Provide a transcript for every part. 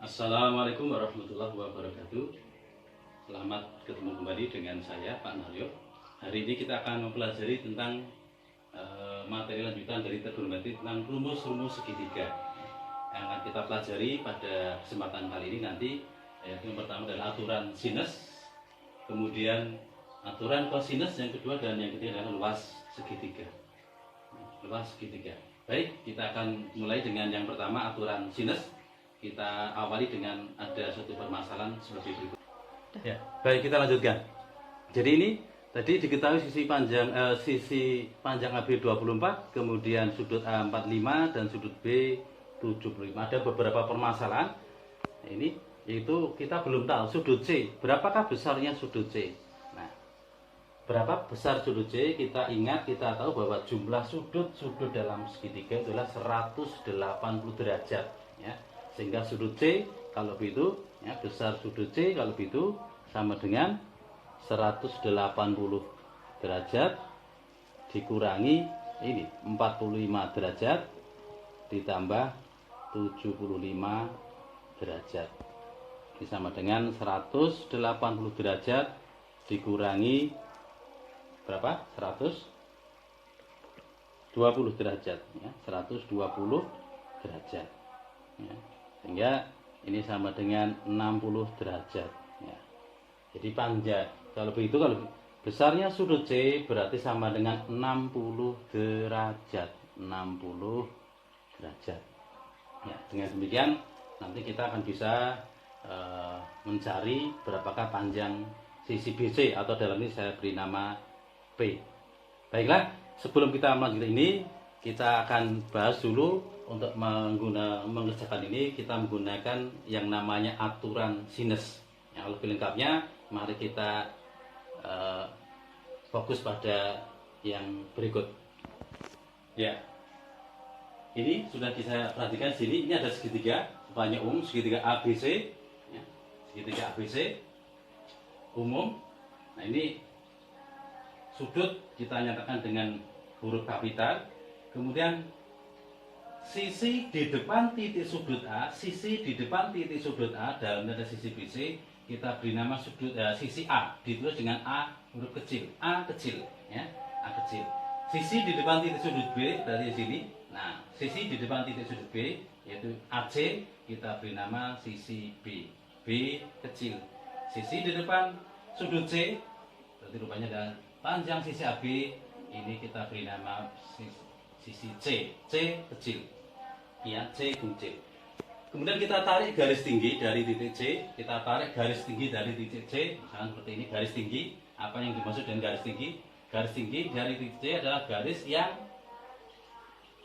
Assalamualaikum warahmatullahi wabarakatuh. Selamat ketemu kembali dengan saya Pak Naryo. Hari ini kita akan mempelajari tentang materi lanjutan dari terhormati tentang rumus-rumus segitiga yang akan kita pelajari pada kesempatan kali ini nanti. Yang pertama adalah aturan sinus, kemudian aturan kosinus yang kedua, dan yang ketiga adalah luas segitiga. Luas segitiga. Baik, kita akan mulai dengan yang pertama, aturan sinus. Kita awali dengan ada suatu permasalahan seperti berikut. Ya, baik, kita lanjutkan. Jadi ini tadi diketahui sisi panjang AB 24, kemudian sudut A 45 dan sudut B 75. Ada beberapa permasalahan. Nah, ini yaitu kita belum tahu sudut C, berapakah besarnya sudut C. Nah, berapa besar sudut C? Kita ingat, kita tahu bahwa jumlah sudut dalam segitiga adalah 180 derajat, ya. Sehingga sudut C kalau begitu, ya, besar sudut C kalau begitu sama dengan 180 derajat dikurangi ini 45 derajat ditambah 75 derajat. Ini sama dengan 180 derajat dikurangi berapa? 120 derajat, ya, 120 derajat, ya. Sehingga ini sama dengan 60 derajat, ya. Jadi panjang kalau begitu, kalau besarnya sudut C berarti sama dengan 60 derajat, 60 derajat, ya. Dengan demikian nanti kita akan bisa mencari berapakah panjang sisi BC, atau dalam ini saya beri nama P. Baiklah, sebelum kita melanjutkan ini, kita akan bahas dulu. Untuk mengerjakan ini kita menggunakan yang namanya aturan sinus. Yang lebih lengkapnya mari kita fokus pada yang berikut. Ya, ini sudah bisa perhatikan sini. Ini ada segitiga banyak umum, segitiga ABC, ya, segitiga ABC umum. Nah, ini sudut kita nyatakan dengan huruf kapital. Kemudian sisi di depan titik sudut A, sisi di depan titik sudut A dalam tanda sisi BC kita beri nama sisi A, ditulis dengan A huruf kecil, A kecil, ya, A kecil. Sisi di depan titik sudut B dari sini. Nah, sisi di depan titik sudut B yaitu AC kita beri nama sisi B, B kecil. Sisi di depan sudut C berarti rupanya adalah panjang sisi AB, ini kita beri nama sisi C, C kecil, ya, C kuncil. Kemudian kita tarik garis tinggi dari titik C, kita tarik garis tinggi dari titik C, misalkan seperti ini garis tinggi. Apa yang dimaksud dengan garis tinggi? Garis tinggi dari titik C adalah garis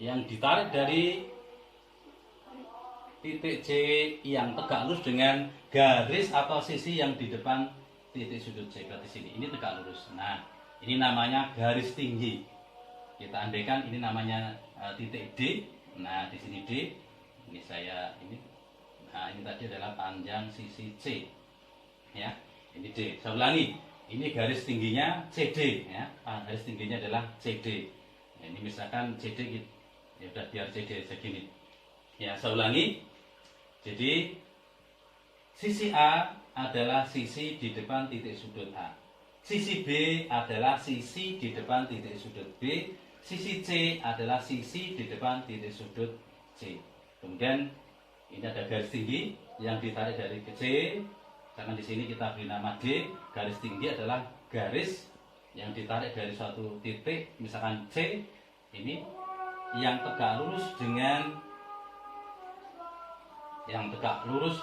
yang ditarik dari titik C yang tegak lurus dengan garis atau sisi yang di depan titik sudut C, berarti sini ini tegak lurus. Nah, ini namanya garis tinggi. Kita andaikan ini namanya titik D. Nah, di sini D, ini saya ini. Nah, ini tadi adalah panjang sisi C, ya. Ini D. Saya ulangi, ini garis tingginya CD, ya. Garis tingginya adalah CD. Nah, ini misalkan CD, ya udah biar CD segini. Ya, saya ulangi. Jadi sisi A adalah sisi di depan titik sudut A. Sisi B adalah sisi di depan titik sudut B. Sisi C adalah sisi di depan titik sudut C. Kemudian ini ada garis tinggi yang ditarik dari C. Karena di sini kita beri nama D. Garis tinggi adalah garis yang ditarik dari suatu titik, misalkan C. Ini yang tegak lurus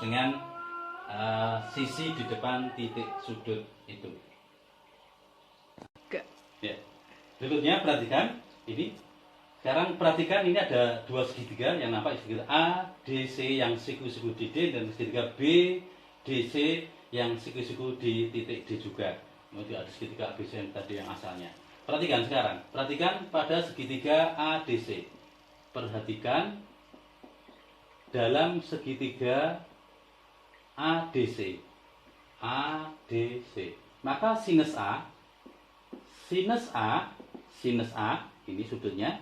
dengan sisi di depan titik sudut itu. Ya. Berikutnya perhatikan ini. Sekarang perhatikan ini ada dua segitiga yang nampak, segitiga A, DC yang siku-siku di D, dan segitiga B, DC yang siku-siku di titik D juga. Kemudian ada segitiga ABC yang tadi yang asalnya. Perhatikan sekarang. Perhatikan pada segitiga ADC. Perhatikan dalam segitiga ADC. ADC. Maka sinus A ini sudutnya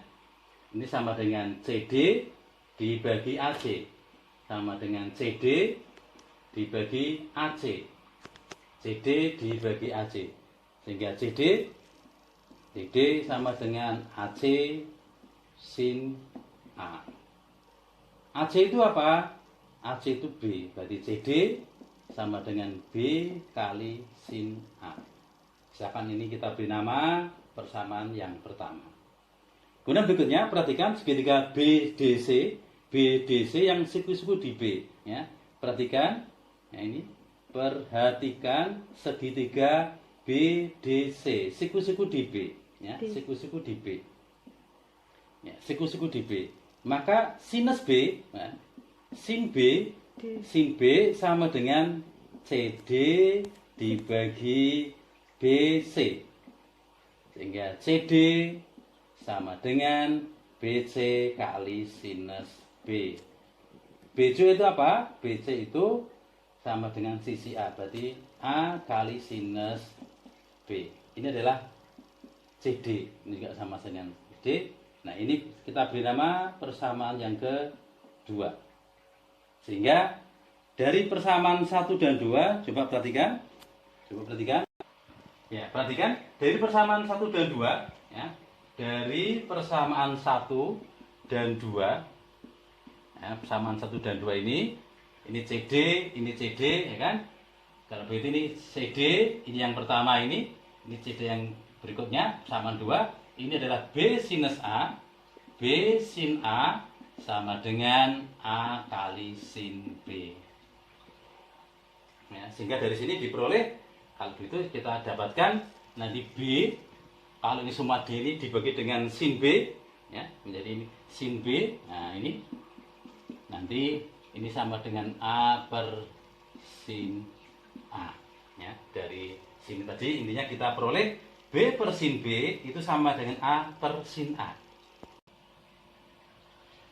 ini sama dengan CD dibagi AC. sama dengan CD dibagi AC. CD dibagi AC. Sehingga CD sama dengan AC sin A. AC itu apa? AC itu B. Berarti CD sama dengan B kali sin A. Misalkan ini kita beri nama persamaan yang pertama. Kemudian berikutnya perhatikan segitiga BDC. BDC yang siku-siku di B. Ya. Perhatikan. Nah, ini. Perhatikan segitiga BDC. Siku-siku di B. Ya. Siku-siku di B. Ya. Siku-siku di B. Maka sinus B. Ya. Sin B. Sin B sama dengan CD dibagi BC. Sehingga CD sama dengan BC kali sinus B. BC itu apa? BC itu sama dengan sisi A. Berarti A kali sinus B. Ini adalah CD. Ini juga sama dengan D. Nah, ini kita beri nama persamaan yang kedua. Sehingga dari persamaan 1 dan 2, coba perhatikan. Ya, perhatikan dari persamaan 1 dan 2, ya. Dari persamaan 1 dan 2, ya, persamaan 1 dan 2 ini CD, ya kan? Kalau begitu ini CD, ini yang pertama ini CD yang berikutnya, persamaan 2, ini adalah B sinus A. B sin A sama dengan A kali sin B. Ya, sehingga dari sini diperoleh, kalau begitu kita dapatkan nanti B, kalau ini semua D ini dibagi dengan sin B, ya, menjadi ini sin B. Nah, ini nanti ini sama dengan A per sin A. Ya, dari sini tadi intinya kita peroleh B per sin B itu sama dengan A per sin A.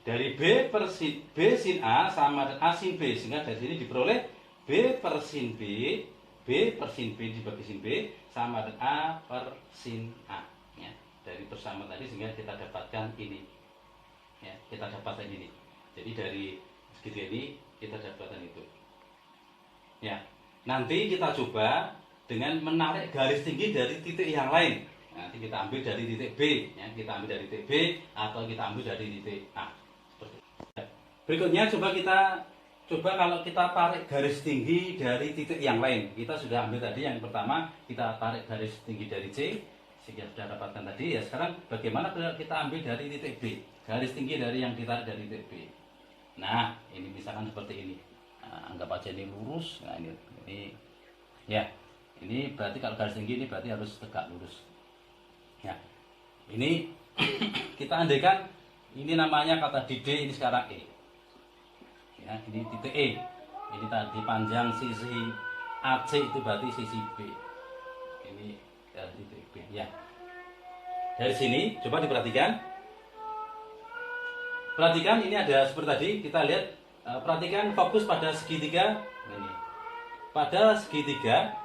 Dari B sin A sama dengan A sin B, sehingga dari sini diperoleh B per sin B dibagi sin B sama dengan A per sin A. Ya, dari persamaan tadi sehingga kita dapatkan ini. Ya, kita dapatkan ini. Jadi dari segitiga ini kita dapatkan itu. Ya, nanti kita coba dengan menarik garis tinggi dari titik yang lain. Nanti kita ambil dari titik B, ya, kita ambil dari titik B atau kita ambil dari titik A. Berikutnya coba kalau kita tarik garis tinggi dari titik yang lain. Kita sudah ambil tadi yang pertama, kita tarik garis tinggi dari C sehingga sudah dapatkan tadi. Ya, sekarang bagaimana kalau kita ambil dari titik B, garis tinggi dari yang ditarik dari titik B. Nah, ini misalkan seperti ini. Nah, anggap aja ini lurus. Nah, ini ya. Ini berarti kalau garis tinggi ini berarti harus tegak lurus. Ya. Ini kita andaikan ini namanya kata di D, ini sekarang E. Ya, ini titik E. Ini tadi panjang sisi AC itu berarti sisi B. Ini titik B. Ya. Dari sini coba diperhatikan. Perhatikan ini ada seperti tadi kita lihat. Perhatikan fokus pada segitiga ini. Pada segitiga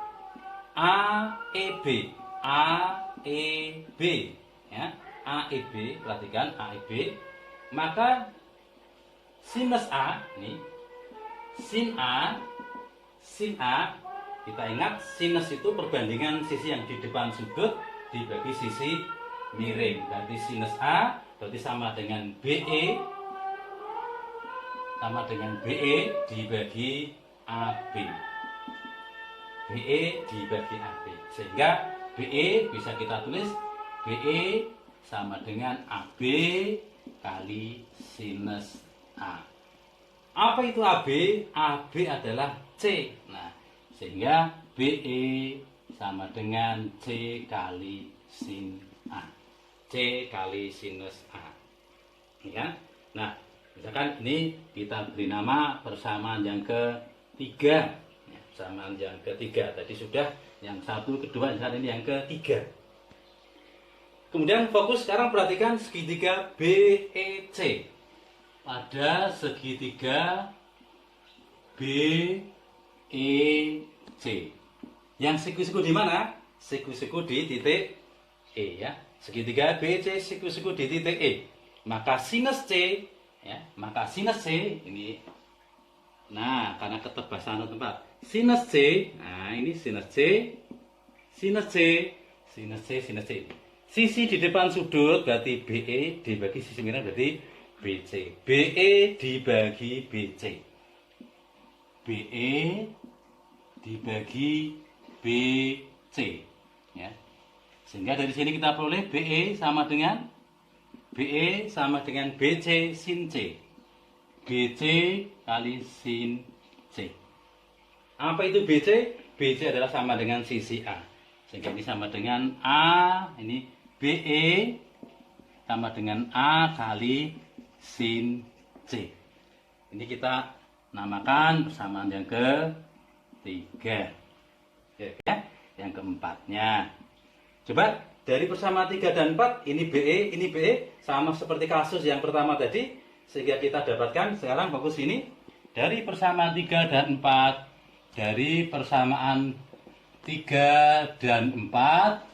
AEB. AEB. Ya. AEB. Perhatikan AEB. Maka sinus A ini sin A kita ingat sinus itu perbandingan sisi yang di depan sudut dibagi sisi miring. Berarti sinus A berarti sama dengan BE dibagi AB. BE dibagi AB. Sehingga BE bisa kita tulis BE sama dengan AB kali sinus A. Apa itu AB? AB adalah C. Nah, sehingga BE sama dengan C kali sin A. C kali sinus A. Ya. Nah, misalkan ini kita beri nama persamaan yang ketiga. Ya, persamaan yang ketiga. Tadi sudah yang satu, kedua, saat ini yang ketiga. Kemudian fokus sekarang perhatikan segitiga BEC. Pada segitiga BEC. Yang siku-siku di mana? Siku-siku di titik E, ya. Segitiga BEC siku-siku di titik E. Maka sinus C, ya, ini Nah, karena ketebasan tempat. Sinus C, nah ini sinus C, sinus C, sinus C, sinus C. Sisi di depan sudut berarti BE dibagi sisi miring berarti BC. BE dibagi BC. BE dibagi BC. Ya. Sehingga dari sini kita peroleh BE sama dengan BC sin C. BC kali sin C. Apa itu BC? BC adalah sama dengan sisi A. Sehingga ini sama dengan A, ini BE sama dengan A kali sin C. Ini kita namakan persamaan yang ketiga. Ya, yang keempatnya. Coba dari persamaan 3 dan 4, ini BE sama seperti kasus yang pertama tadi. Sehingga kita dapatkan sekarang fokus ini dari persamaan 3 dan 4, dari persamaan 3 dan 4.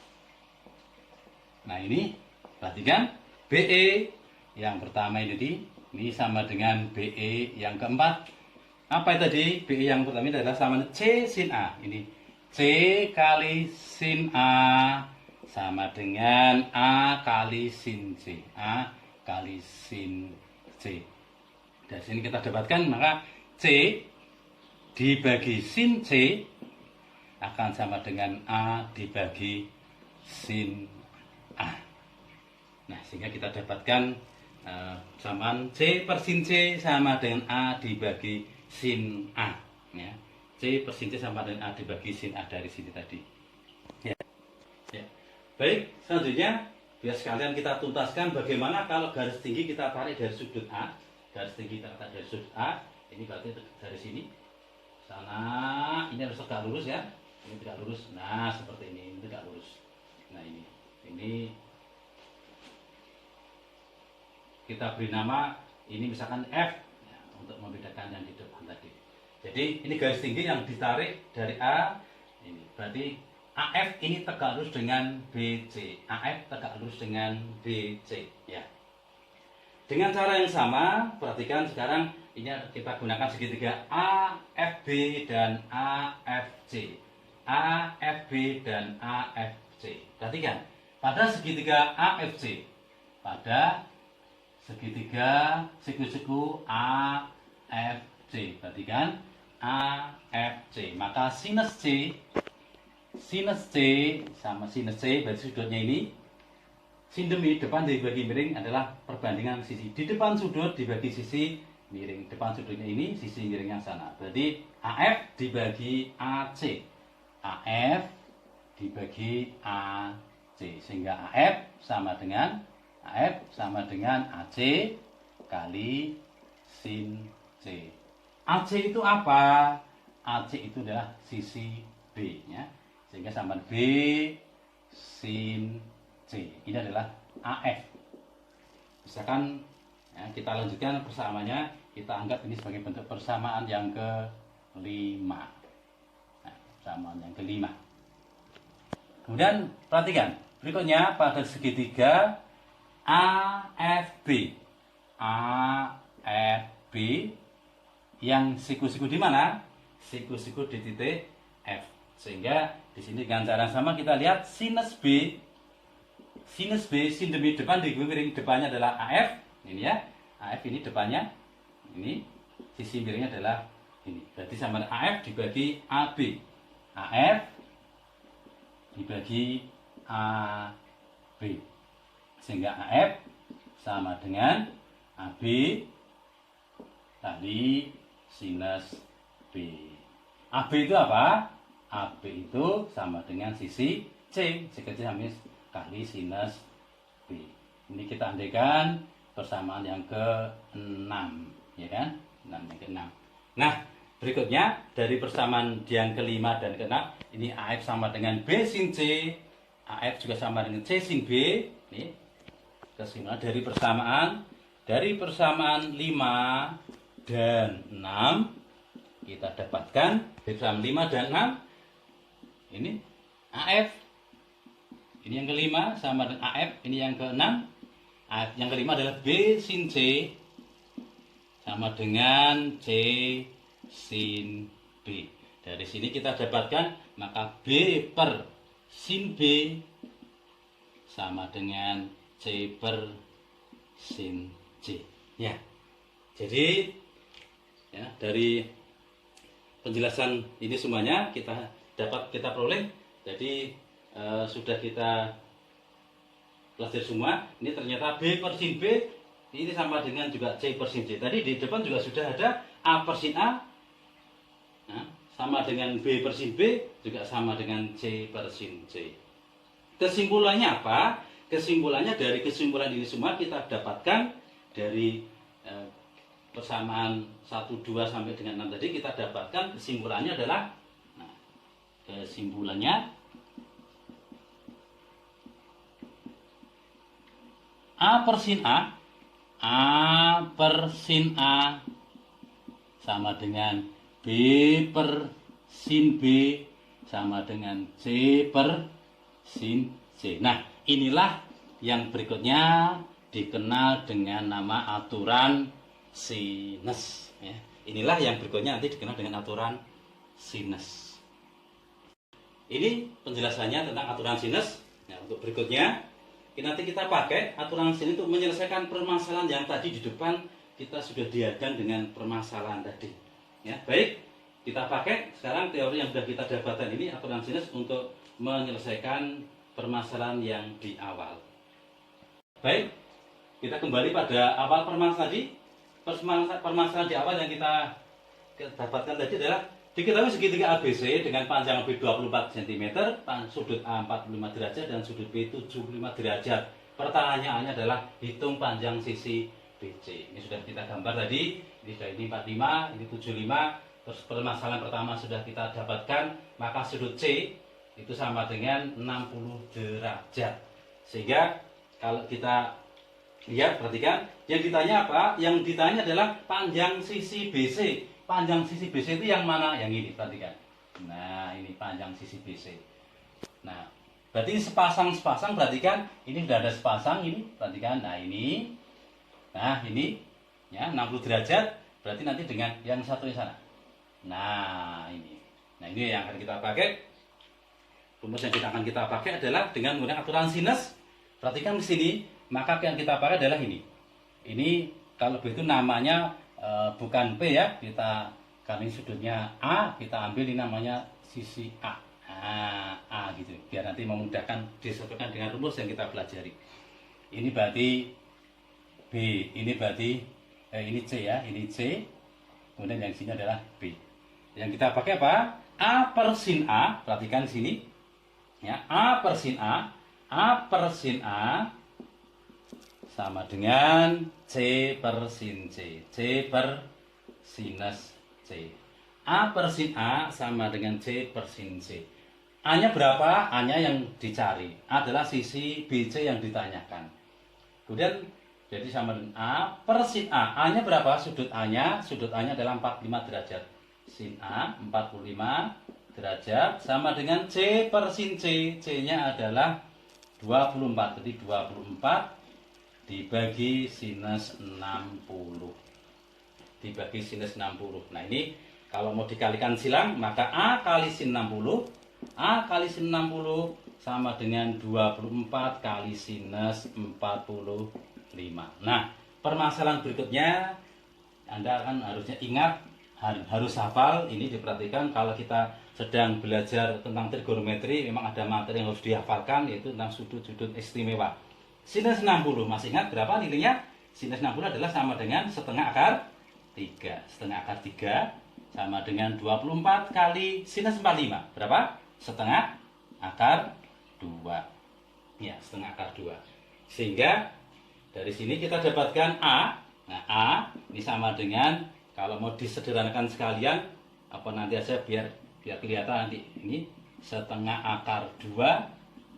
Nah ini perhatikan BE yang pertama ini sama dengan BE yang keempat. Apa tadi? BE yang pertama ini adalah sama dengan C sin A. Ini C kali sin A sama dengan A kali sin C. A kali sin C. Dari sini kita dapatkan maka C dibagi sin C akan sama dengan A dibagi sin A. Nah, sehingga kita dapatkan samaan C per sin C sama dengan A dibagi sin A. Ya. C per sin C sama dengan A dibagi sin A dari sini tadi. Ya. Ya. Baik, selanjutnya biar sekalian kita tuntaskan bagaimana kalau garis tinggi kita tarik dari sudut A. Garis tinggi kita tarik dari sudut A. Ini berarti dari sini sana, ini harus tegak lurus ya. Ini tegak lurus. Nah, seperti ini tegak lurus. Nah, ini kita beri nama ini misalkan F ya, untuk membedakan yang di depan tadi. Jadi ini garis tinggi yang ditarik dari A. Ini berarti AF ini tegak lurus dengan BC. AF tegak lurus dengan BC ya. Dengan cara yang sama, perhatikan sekarang ini kita gunakan segitiga AFB dan AFC. AFB dan AFC. Perhatikan, pada segitiga AFC, pada segitiga siku-siku AFC. Perhatikan, AFC. Maka sinus C sama sinus C berarti sudutnya ini. Sin demi depan dibagi miring adalah perbandingan sisi. Di depan sudut dibagi sisi miring. Depan sudutnya ini sisi miring yang sana. Berarti AF dibagi AC. AF dibagi AC. Sehingga AF sama dengan AC kali sin C. AC itu apa? AC itu adalah sisi B ya. Sehingga sama B sin C. Ini adalah AF. Misalkan ya, kita lanjutkan persamaannya, kita anggap ini sebagai bentuk persamaan yang kelima. Nah, persamaan yang kelima. Kemudian perhatikan, berikutnya pada segitiga AFB. AFB yang siku-siku di mana? Siku-siku di titik F. Sehingga di sini dengan cara sama kita lihat sinus B, sin demi depan dibagi miring, depannya adalah AF. Ini ya, AF ini depannya, ini sisi miringnya adalah ini. Berarti sama dengan AF dibagi AB. AF dibagi AB. Sehingga AF sama dengan AB kali sinus B. AB itu apa? AB itu sama dengan sisi C. Sekecil habis kali sinus B. Ini kita andaikan persamaan yang ke-6, ya kan? 6 yang ke-6. Nah, berikutnya dari persamaan yang kelima dan ke-6, ini AF sama dengan B sin C, AF juga sama dengan C sin B. Ini kesimpulan dari persamaan 5 dan 6 kita dapatkan dari persamaan 5 dan 6 ini AF. Ini yang kelima sama dengan AF, ini yang keenam. AF yang kelima adalah B sin C sama dengan C sin B. Dari sini kita dapatkan maka B per sin B sama dengan C per sin C. Ya. Jadi ya, dari penjelasan ini semuanya dapat kita peroleh. Jadi sudah kita pelajari semua. Ini ternyata B per sin B ini sama dengan juga C per sin C. Tadi di depan juga sudah ada A per sin A. Nah, sama dengan B per sin B juga sama dengan C per sin C. Kesimpulannya apa? Kesimpulannya dari kesimpulan ini semua kita dapatkan dari persamaan 1, 2 sampai dengan 6 tadi, kita dapatkan kesimpulannya adalah kesimpulannya A per sin A per sin A sama dengan B per sin B sama dengan C per sin C. Nah, inilah yang berikutnya dikenal dengan nama aturan sinus. Ya. Inilah yang berikutnya nanti dikenal dengan aturan sinus. Ini penjelasannya tentang aturan sinus. Nah, untuk berikutnya, nanti kita pakai aturan sinus untuk menyelesaikan permasalahan yang tadi di depan kita sudah dihadang dengan permasalahan tadi. Ya, baik, kita pakai sekarang teori yang sudah kita dapatkan ini aturan sinus untuk menyelesaikan permasalahan yang di awal. Baik, kita kembali pada awal permasalahan tadi. Permasalahan di awal yang kita dapatkan tadi adalah diketahui segitiga ABC dengan panjang B 24 cm, sudut A 45 derajat dan sudut B 75 derajat. Pertanyaannya adalah hitung panjang sisi BC. Ini sudah kita gambar tadi. Ini sudah ini 45, ini 75. Terus permasalahan pertama sudah kita dapatkan, maka sudut C itu sama dengan 60 derajat. Sehingga kalau kita lihat, perhatikan, yang ditanya apa? Yang ditanya adalah panjang sisi BC. Panjang sisi BC itu yang mana? Yang ini, perhatikan. Nah, ini panjang sisi BC. Nah, berarti sepasang, perhatikan. Ini sudah ada sepasang, ini, perhatikan. Nah, ini. Nah, ini. Ya, 60 derajat. Berarti nanti dengan yang satu di sana. Nah, ini. Nah, ini yang akan kita pakai. Rumus yang akan kita pakai adalah dengan menggunakan aturan sinus. Perhatikan di sini, maka yang kita pakai adalah ini. Ini kalau begitu namanya bukan P ya, kita karena ini sudutnya A, kita ambil ini namanya sisi A. Nah, A gitu. Biar nanti memudahkan disesuaikan dengan rumus yang kita pelajari. Ini berarti B, ini berarti ini C ya, ini C. Kemudian yang sini adalah B. Yang kita pakai apa? A per sin A, perhatikan sini. Ya, A per sin A per sin A sama dengan C per sin C, C per sinus C. A per sin A sama dengan C per sin C. A-nya berapa? A-nya yang dicari adalah sisi BC yang ditanyakan. Kemudian jadi sama dengan A per sin A. A-nya berapa? Sudut A-nya adalah 45 derajat. Sin A 45 derajat sama dengan C per sin C. C-nya adalah 24. Jadi 24 dibagi sinus 60. Dibagi sinus 60. Nah, ini kalau mau dikalikan silang, maka A kali sin 60. A kali sin 60 sama dengan 24 kali sinus 45. Nah, permasalahan berikutnya Anda kan harusnya ingat, harus hafal. Ini diperhatikan kalau kita sedang belajar tentang trigonometri, memang ada materi yang harus dihafalkan, yaitu tentang sudut-sudut istimewa. Sinus 60, masih ingat berapa nilainya? Sinus 60 adalah sama dengan setengah akar 3. Setengah akar 3 sama dengan 24 kali sinus 45. Berapa? Setengah akar 2. Ya, setengah akar 2. Sehingga dari sini kita dapatkan A. Nah, A ini sama dengan, kalau mau disederhanakan sekalian, apa nanti aja biar kelihatan nanti, ini setengah akar 2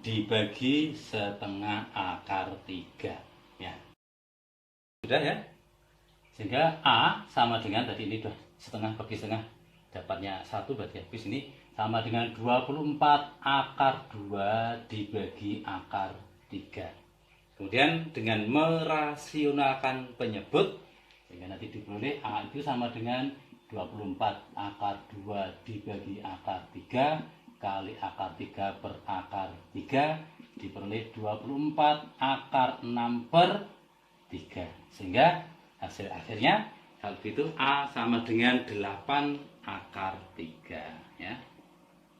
dibagi setengah akar 3 ya. Sudah ya. Sehingga A sama dengan tadi ini sudah setengah bagi setengah, dapatnya 1 berarti habis ini sama dengan 24 akar 2 dibagi akar 3. Kemudian dengan merasionalkan penyebut, sehingga nanti diperoleh A itu sama dengan 24 akar 2 dibagi akar 3 kali akar 3 per akar 3 diperoleh 24 akar 6 per 3. Sehingga hasil akhirnya kalau begitu A sama dengan 8 akar 3 ya.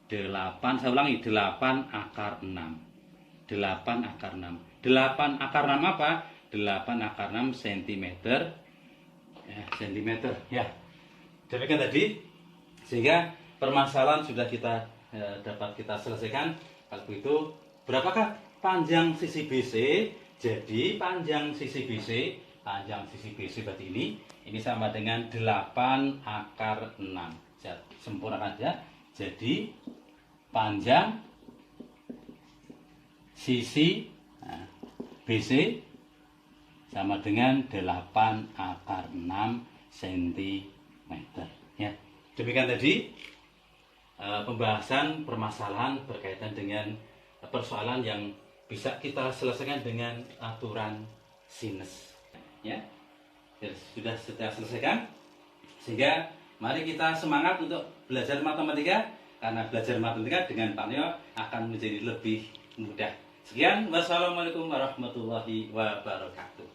8, saya ulangi, 8 akar 6. 8 akar 6. 8 akar 6 apa? 8 akar 6 cm. Ya, cm ya. Demikian tadi, sehingga permasalahan sudah kita dapat kita selesaikan. Kalau begitu, berapakah panjang sisi BC? Jadi panjang sisi BC berarti ini sama dengan 8 akar 6. Saya sempurnakan saja. Jadi panjang sisi BC sama dengan 8 akar 6 cm ya. Demikian tadi pembahasan permasalahan berkaitan dengan persoalan yang bisa kita selesaikan dengan aturan sinus ya. Sudah kita selesaikan, sehingga mari kita semangat untuk belajar matematika, karena belajar matematika dengan Pak Neo akan menjadi lebih mudah. Sekian, wassalamualaikum warahmatullahi wabarakatuh.